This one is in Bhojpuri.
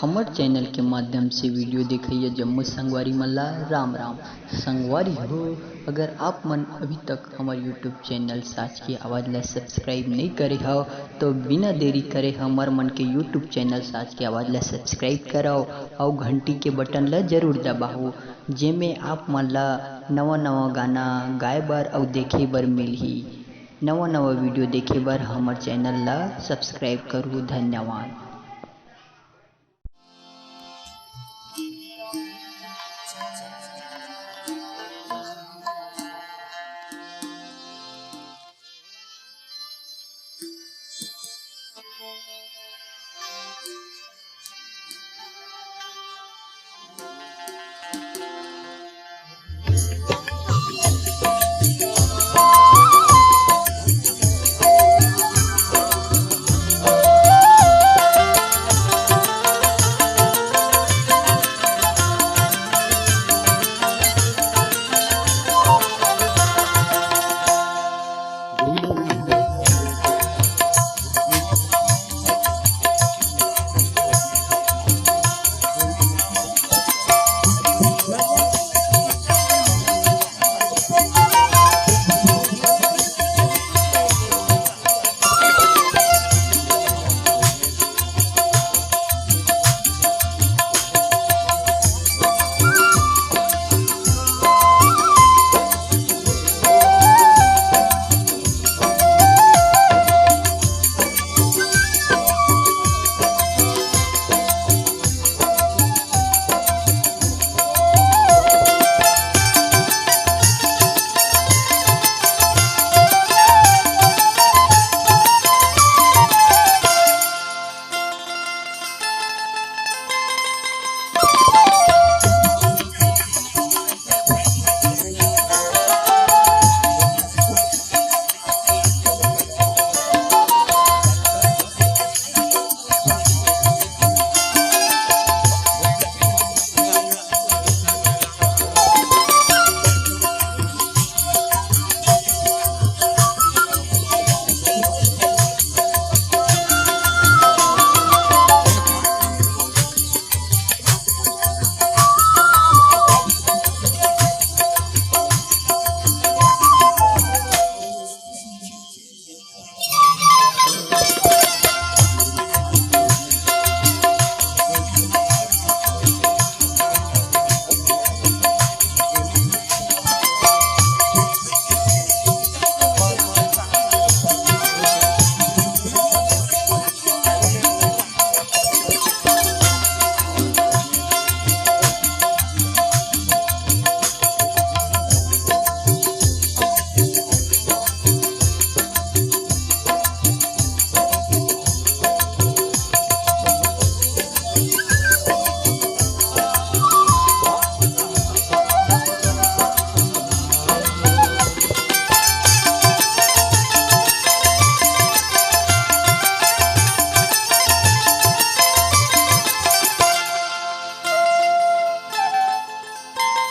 हमर चैनल के माध्यम से वीडियो देखिए जम्मू संगवारी मल्ला राम राम संगवारी हो। अगर आप मन अभी तक हमार यूट्यूब चैनल साच की आवाज़ ला सब्सक्राइब नहीं करे हो तो बिना देरी करे हमार मन के यूट्यूब चैनल साच की आवाज़ ला सब्सक्राइब कराओ और घंटी के बटन ला जरूर दबाओ जेमे आप मन ला नवा नवा गाना गाए बर और देखे बर मिलही। नवा नवा वीडियो देखे बर हमार चैनल ला सब्सक्राइब करूँ। धन्यवाद।